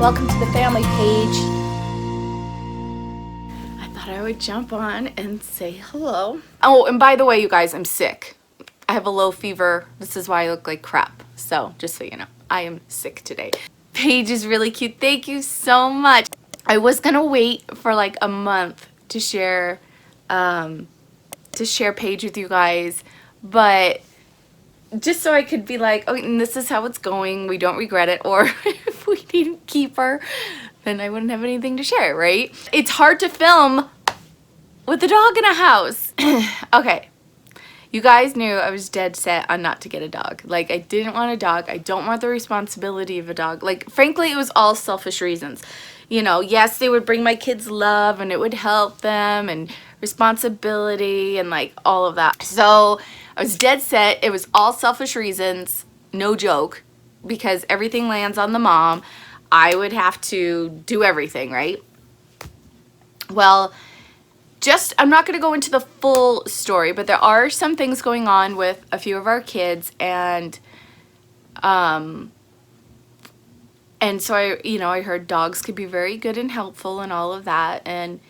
Welcome to the family page. I thought I would jump on and say hello. Oh, and by the way, you guys, I'm sick. I have a low fever. This is why I look like crap. So, just so you know, I am sick today. Paige is really cute. Thank you so much. I was gonna wait for like a month to share Paige with you guys, but just so I could be like, oh, and this is how it's going. We don't regret it. Or if we didn't keep her, then I wouldn't have anything to share, right? It's hard to film with a dog in a house. Okay. You guys knew I was dead set on not to get a dog. Like, I didn't want a dog. I don't want the responsibility of a dog. Like, frankly, it was all selfish reasons. You know, yes, they would bring my kids love and it would help them and responsibility and like all of that. So I was dead set. It was all selfish reasons, no joke, because everything lands on the mom. I would have to do everything, right? Well, I'm not going to go into the full story, but there are some things going on with a few of our kids, and so I heard dogs could be very good and helpful and all of that, and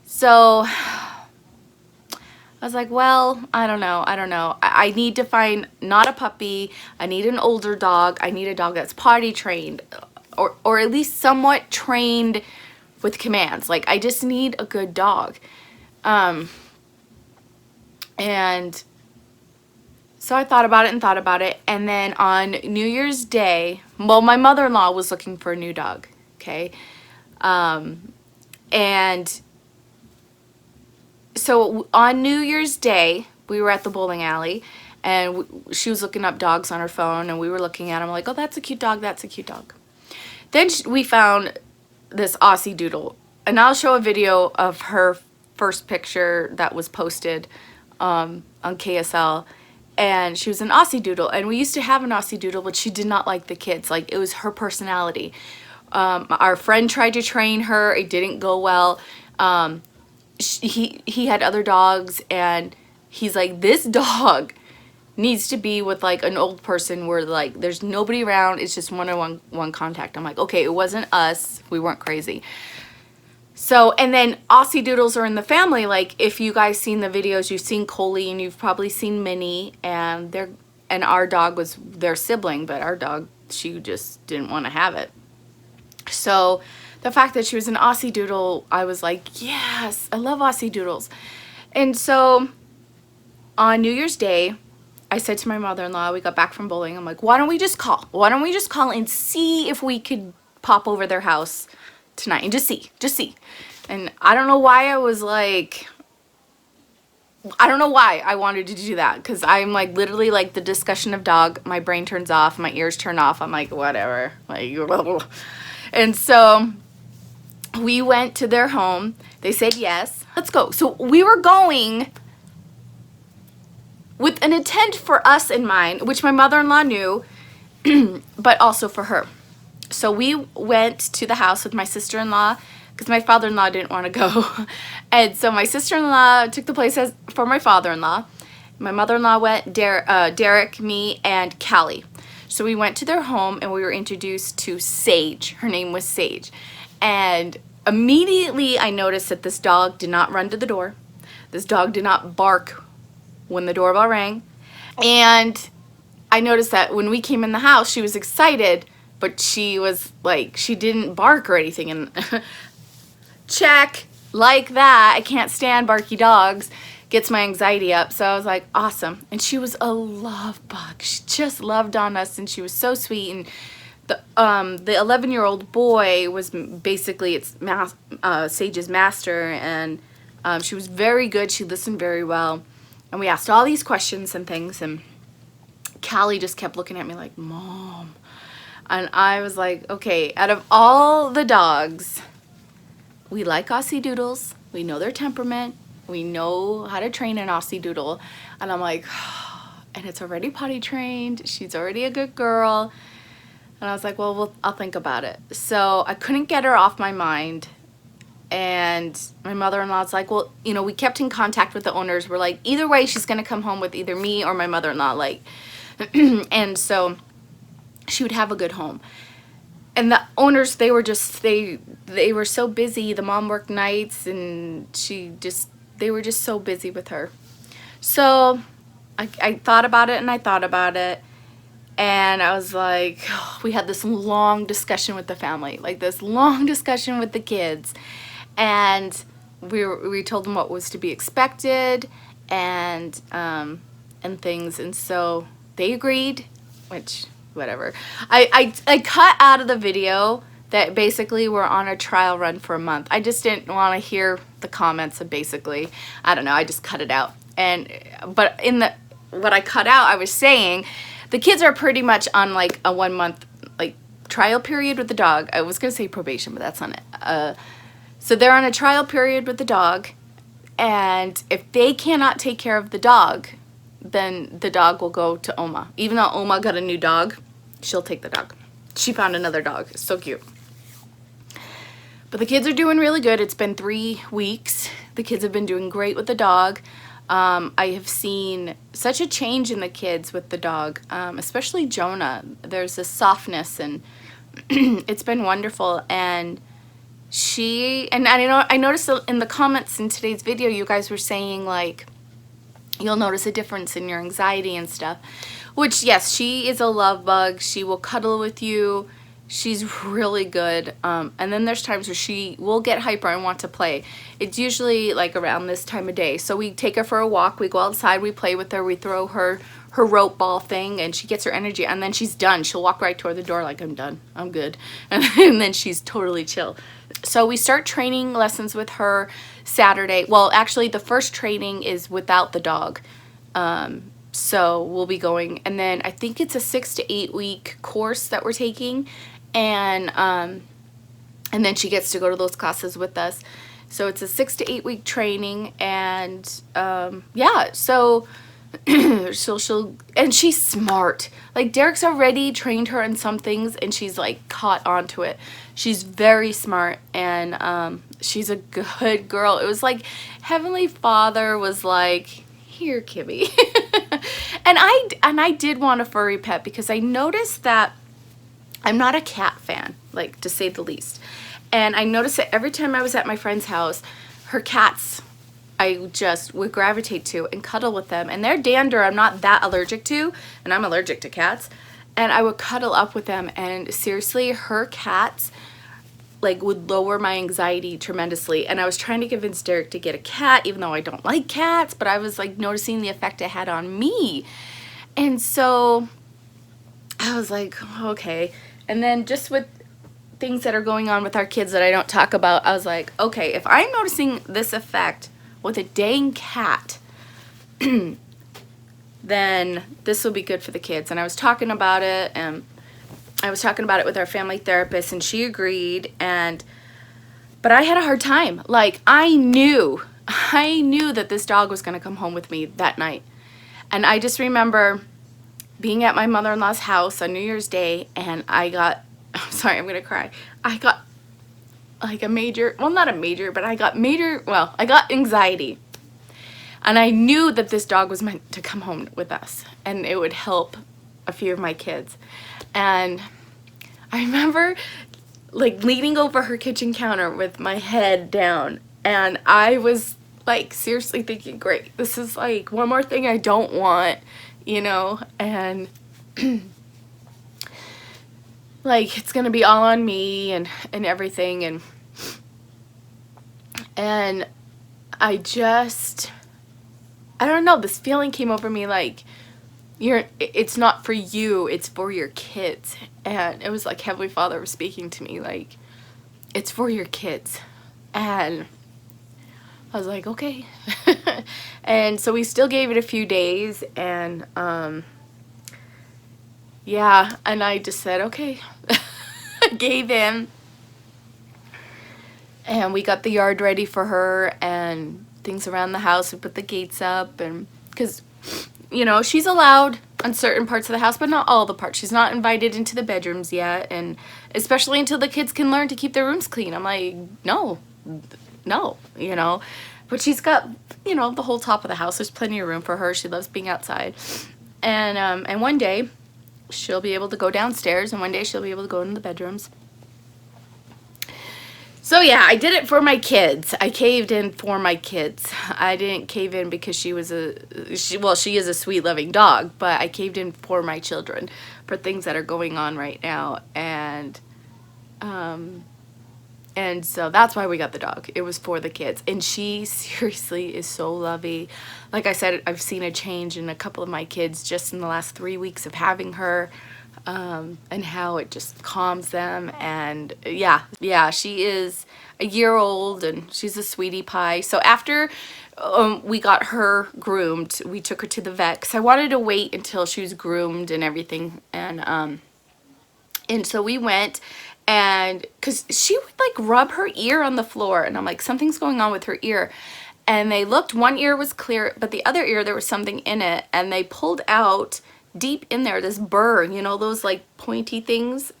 so I was like, well, I don't know. I need to find not a puppy. I need an older dog. I need a dog that's potty trained, or at least somewhat trained with commands. Like, I just need a good dog. And so I thought about it, and then on New Year's Day, well, my mother-in-law was looking for a new dog, okay? And so on New Year's Day, we were at the bowling alley, and she was looking up dogs on her phone, and we were looking at them like, oh, that's a cute dog, that's a cute dog. Then we found this aussiedoodle, and I'll show a video of her first picture that was posted on KSL, and she was an aussiedoodle, and we used to have an aussiedoodle, but she did not like the kids. Like, it was her personality. Our friend tried to train her. It didn't go well. He had other dogs, and he's like, this dog needs to be with like an old person where like there's nobody around. It's just one-on-one contact. I'm like, okay, it wasn't us. We weren't crazy. So, and then aussiedoodles are in the family. Like, if you guys seen the videos, you've seen Coley and you've probably seen Minnie, and our dog was their sibling, but our dog, she just didn't want to have it. So the fact that she was an aussiedoodle, I was like, yes, I love aussiedoodles. And so on New Year's Day, I said to my mother-in-law, we got back from bowling, I'm like, why don't we just call? Why don't we just call and see if we could pop over their house tonight and just see. And I don't know why I was like, I don't know why I wanted to do that, because I'm like literally like the discussion of dog, my brain turns off, my ears turn off, I'm like, whatever, like, and so we went to their home. They said yes, let's go. So we were going with an intent for us in mind, which my mother-in-law knew, but also for her. So we went to the house with my sister-in-law, because my father-in-law didn't want to go. And so my sister-in-law took the place for my father-in-law. My mother-in-law went, Derek, me, and Callie. So we went to their home, and we were introduced to Sage. Her name was Sage. And immediately I noticed that this dog did not run to the door. This dog did not bark when the doorbell rang. And I noticed that when we came in the house, she was excited, but she was like, she didn't bark or anything. And check, like that, I can't stand barky dogs, gets my anxiety up. So I was like, awesome. And she was a love bug. She just loved on us, and she was so sweet. And the 11-year-old boy was basically Sage's master, and she was very good. She listened very well, and we asked all these questions and things, and Callie just kept looking at me like, Mom. And I was like, okay, out of all the dogs, we like aussiedoodles. We know their temperament. We know how to train an aussiedoodle. And I'm like, and it's already potty trained. She's already a good girl. And I was like, well, I'll think about it. So I couldn't get her off my mind. And my mother-in-law's like, well, we kept in contact with the owners. We're like, either way, she's going to come home with either me or my mother-in-law. Like, and so she would have a good home. and the owners, they were just, they were so busy. The mom worked nights, and they were just so busy with her. So I thought about it, and I thought about it, and I was like, we had this long discussion with the family, like this long discussion with the kids, and we told them what was to be expected, and things, and so they agreed, which, whatever. I cut out of the video that basically we're on a trial run for a month. I just didn't want to hear the comments of basically, I don't know, I just cut it out. But in what I cut out, I was saying the kids are pretty much on like a 1 month like trial period with the dog. I was gonna say probation, but that's not it. So they're on a trial period with the dog, and if they cannot take care of the dog, then the dog will go to Oma. Even though Oma got a new dog, she'll take the dog. She found another dog. It's so cute. But the kids are doing really good. It's been 3 weeks. The kids have been doing great with the dog. I have seen such a change in the kids with the dog, especially Jonah. There's this softness, and it's been wonderful. And I noticed in the comments in today's video, you guys were saying like, you'll notice a difference in your anxiety and stuff, which, yes, she is a love bug. She will cuddle with you. She's really good. And then there's times where she will get hyper and want to play. It's usually like around this time of day. So we take her for a walk. We go outside. We play with her. We throw her rope ball thing, and she gets her energy, and then she's done. She'll walk right toward the door like, I'm done. I'm good. And then she's totally chill. So we start training lessons with her Saturday. Well, actually, the first training is without the dog. So we'll be going, and then I think it's a 6 to 8 week course that we're taking, and then she gets to go to those classes with us. So it's a 6 to 8 week training, and yeah, so and she's smart. Like, Derek's already trained her in some things, and she's like caught onto it. She's very smart, and she's a good girl. It was like Heavenly Father was like, here, Kimmy. and I did want a furry pet, because I noticed that I'm not a cat fan, like, to say the least. And I noticed that every time I was at my friend's house, her cats, I just would gravitate to and cuddle with them. And their dander I'm not that allergic to, and I'm allergic to cats. And I would cuddle up with them, and seriously, her cats like would lower my anxiety tremendously. And I was trying to convince Derek to get a cat, even though I don't like cats, but I was like noticing the effect it had on me. And so I was like, okay. And then just with things that are going on with our kids that I don't talk about, I was like, okay, if I'm noticing this effect with a dang cat, then this will be good for the kids. And I was talking about it, and I was talking about it with our family therapist, and she agreed. But I had a hard time. Like, I knew that this dog was going to come home with me that night. And I just remember being at my mother-in-law's house on New Year's Day, and I'm sorry, I'm going to cry. I got like a major, well, not a major, but I got anxiety. And I knew that this dog was meant to come home with us, and it would help a few of my kids. And I remember like leaning over her kitchen counter with my head down, and I was like seriously thinking, great, this is like one more thing I don't want, you know, and like it's gonna be all on me and everything, and I don't know, this feeling came over me like, it's not for you, it's for your kids. And it was like Heavenly Father was speaking to me like, it's for your kids. And I was like, okay. And so we still gave it a few days, and yeah, and I just said, okay. I gave in, and we got the yard ready for her and things around the house. We put the gates up, and because, you know, she's allowed on certain parts of the house, but not all the parts. She's not invited into the bedrooms yet, and especially until the kids can learn to keep their rooms clean. I'm like, no, you know. But she's got, you know, the whole top of the house. There's plenty of room for her. She loves being outside. And one day she'll be able to go downstairs, and one day she'll be able to go into the bedrooms. So yeah, I did it for my kids. I caved in for my kids. I didn't cave in because she is a sweet loving dog, but I caved in for my children, for things that are going on right now. And so that's why we got the dog. It was for the kids. And she seriously is so lovey. Like I said, I've seen a change in a couple of my kids just in the last 3 weeks of having her. And how it just calms them. And yeah, she is a year old and she's a sweetie pie. So after we got her groomed, we took her to the vet because I wanted to wait until she was groomed and everything. And so we went, and because she would like rub her ear on the floor, and I'm like, something's going on with her ear. And they looked, one ear was clear, but the other ear, there was something in it, and they pulled out deep in there this burr, you know, those like pointy things.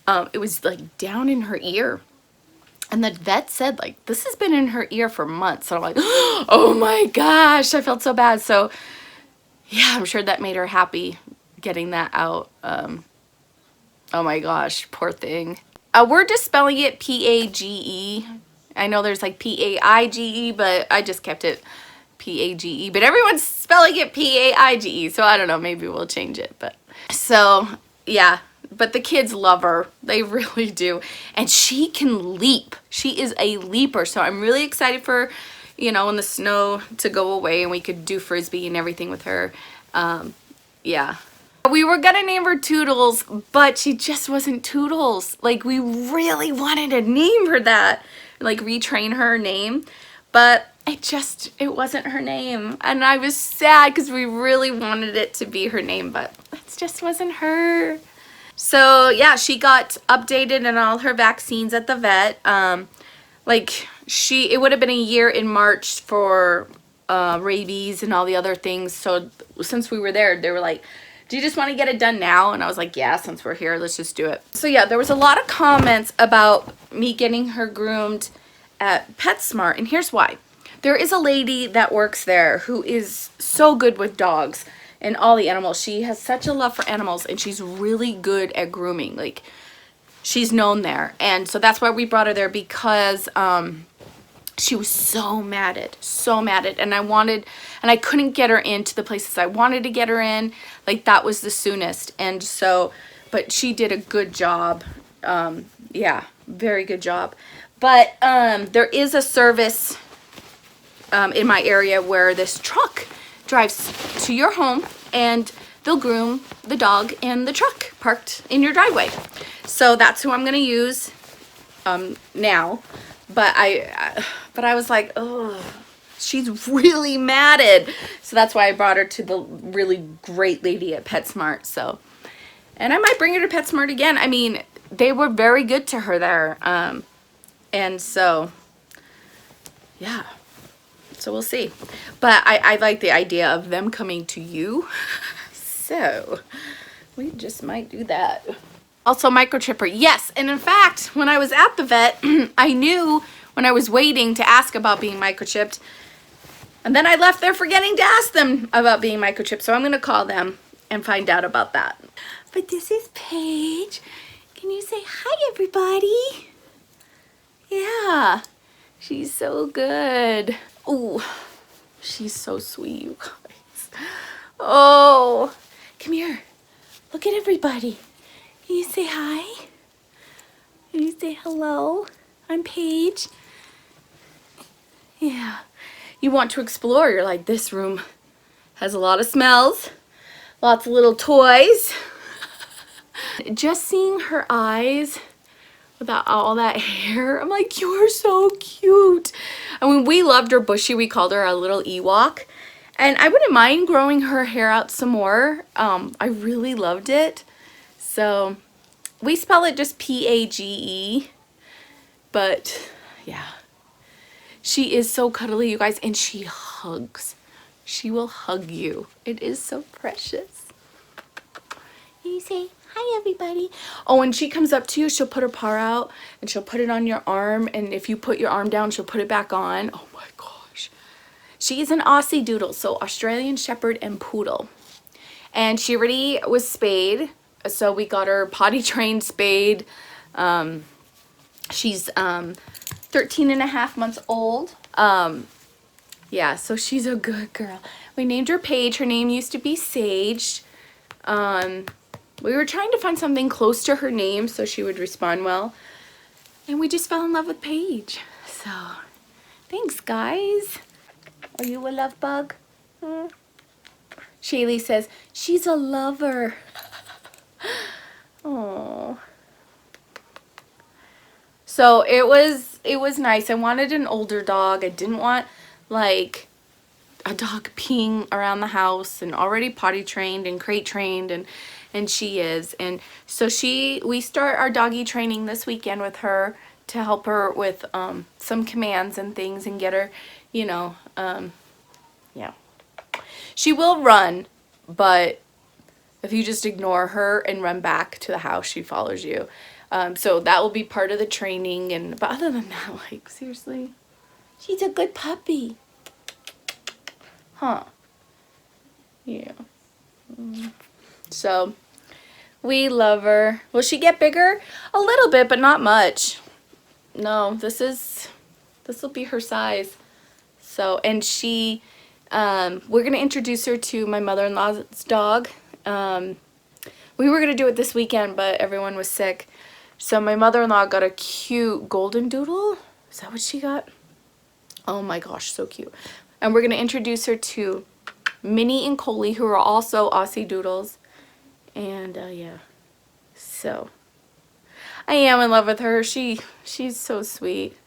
It was like down in her ear, and the vet said like this has been in her ear for months. So I'm like, oh my gosh, I felt so bad. So yeah, I'm sure that made her happy getting that out. Oh my gosh, poor thing. We're just spelling it P-A-G-E. I know there's like P-A-I-G-E, but I just kept it P-A-G-E, but everyone's spelling it P-A-I-G-E, so I don't know, maybe we'll change it. But so yeah, but the kids love her, they really do. And she can leap. She is a leaper. So I'm really excited for, you know, when the snow to go away and we could do frisbee and everything with her. Yeah, we were gonna name her Toodles, but she just wasn't Toodles. Like, we really wanted to name her that, like retrain her name, but it wasn't her name. And I was sad because we really wanted it to be her name, but it just wasn't her. So yeah, she got updated in all her vaccines at the vet. It would have been a year in March for rabies and all the other things. So since we were there, they were like, do you just want to get it done now? And I was like, yeah, since we're here, let's just do it. So yeah, there was a lot of comments about me getting her groomed at PetSmart, and here's why. There is a lady that works there who is so good with dogs and all the animals. She has such a love for animals, and she's really good at grooming. Like, she's known there. And so that's why we brought her there, because she was so matted, and I couldn't get her into the places I wanted to get her in. Like, that was the soonest. And so, but she did a good job. Yeah, very good job. But there is a service in my area where this truck drives to your home, and they'll groom the dog in the truck parked in your driveway. So that's who I'm going to use now. But I was like, oh, she's really matted. So that's why I brought her to the really great lady at PetSmart. So, and I might bring her to PetSmart again. I mean, they were very good to her there. And so, yeah. So we'll see. But I like the idea of them coming to you. So we just might do that. Also, microchipper, yes. And in fact, when I was at the vet, I knew when I was waiting to ask about being microchipped, and then I left there forgetting to ask them about being microchipped. So I'm going to call them and find out about that. But this is Paige. Can you say hi, everybody? Yeah, she's so good. Oh, she's so sweet, you guys. Oh, come here. Look at everybody. Can you say hi? Can you say hello? I'm Paige. Yeah. You want to explore. You're like, this room has a lot of smells, lots of little toys. Just seeing her eyes without all that hair, I'm like, you're so cute. I mean, we loved her bushy. We called her a little Ewok. And I wouldn't mind growing her hair out some more. I really loved it. So we spell it just P-A-G-E, but yeah, she is so cuddly, you guys, and she hugs. She will hug you. It is so precious. You say, hi, everybody. Oh, when she comes up to you, she'll put her paw out and she'll put it on your arm. And if you put your arm down, she'll put it back on. Oh my gosh. She is an Aussie-doodle, so Australian Shepherd and Poodle. And she already was spayed. So we got her potty trained, spayed, She's 13 and a half months old. Yeah, so she's a good girl. We named her Paige. Her name used to be Sage. We were trying to find something close to her name so she would respond well. And we just fell in love with Paige. So, thanks, guys. Are you a love bug? Shaylee says, she's a lover. Oh. So it was nice. I wanted an older dog. I didn't want like a dog peeing around the house, and already potty trained and crate trained, and she is. And so we start our doggy training this weekend with her to help her with some commands and things and get her, you know, yeah. She will run, but if you just ignore her and run back to the house, she follows you. So that will be part of the training. But other than that, like, seriously, she's a good puppy. Huh. Yeah. So we love her. Will she get bigger? A little bit, but not much. No, this will be her size. So, and she, we're going to introduce her to my mother-in-law's dog. We were going to do it this weekend, but everyone was sick. So my mother-in-law got a cute golden doodle. Is that what she got? Oh my gosh, so cute. And we're going to introduce her to Minnie and Coley, who are also Aussie doodles. And yeah, so I am in love with her. She's so sweet.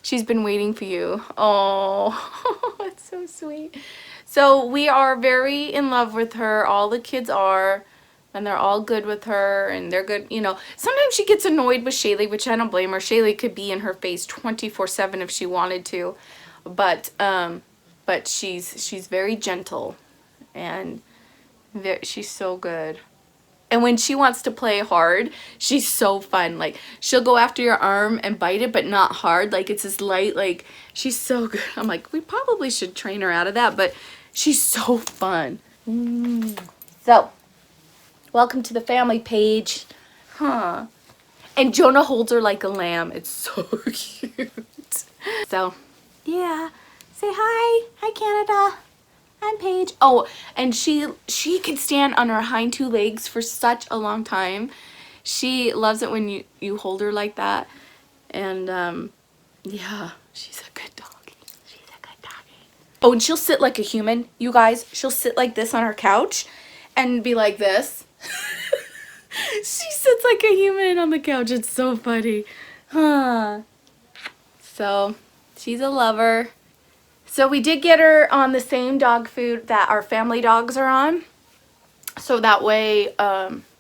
She's been waiting for you. Oh, it's so sweet. So we are very in love with her. All the kids are. And they're all good with her, and they're good, you know. Sometimes she gets annoyed with Shaylee, which I don't blame her. Shaylee could be in her face 24/7 if she wanted to. But she's very gentle, and she's so good. And when she wants to play hard, she's so fun. Like, she'll go after your arm and bite it, but not hard. Like, it's this light, like, she's so good. I'm like, we probably should train her out of that, but she's so fun. So, welcome to the family, Paige. Huh. And Jonah holds her like a lamb. It's so cute. So, yeah. Say hi. Hi, Canada. I'm Paige. Oh, and she can stand on her hind two legs for such a long time. She loves it when you hold her like that. And, yeah, she's a good doggy. She's a good doggy. Oh, and she'll sit like a human, you guys. She'll sit like this on her couch and be like this. She sits like a human on the couch. It's so funny. Huh. So, she's a lover. So we did get her on the same dog food that our family dogs are on. So that way,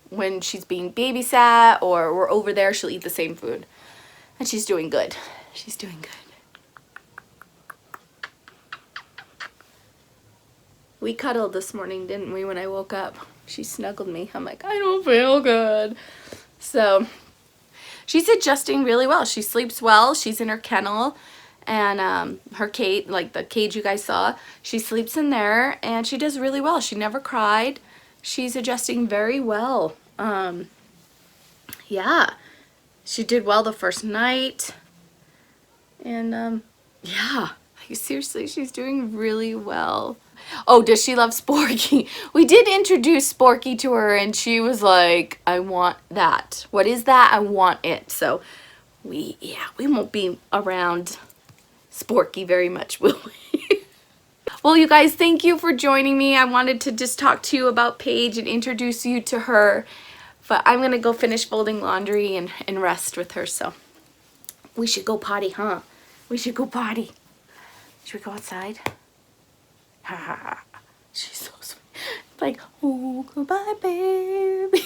when she's being babysat or we're over there, she'll eat the same food. And she's doing good. She's doing good. We cuddled this morning, didn't we, when I woke up? She snuggled me. I'm like, I don't feel good. So she's adjusting really well. She sleeps well. She's in her kennel. And her cage, like the cage you guys saw, she sleeps in there, and she does really well. She never cried. She's adjusting very well. Yeah, she did well the first night. And yeah, seriously, she's doing really well. Oh, does she love Sporky? We did introduce Sporky to her, and she was like, I want that. What is that? I want it. So we won't be around Sporky very much, will we? Well, you guys, thank you for joining me. I wanted to just talk to you about Paige and introduce you to her. But I'm going to go finish folding laundry and rest with her. So we should go potty, huh? We should go potty. Should we go outside? Ha ha ha. She's so sweet. Like, oh, goodbye, baby.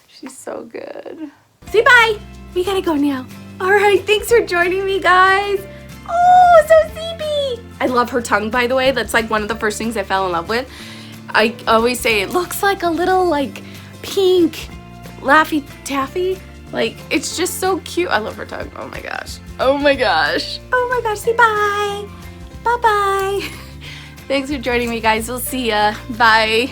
She's so good. Say bye. We gotta go now. All right, thanks for joining me, guys. Oh, so sleepy. I love her tongue, by the way. That's like one of the first things I fell in love with. I always say it looks like a little like pink Laffy Taffy. Like, it's just so cute. I love her tongue. Oh my gosh. Oh my gosh. Oh my gosh. Say bye. Bye-bye. Thanks for joining me, guys. We'll see ya. Bye.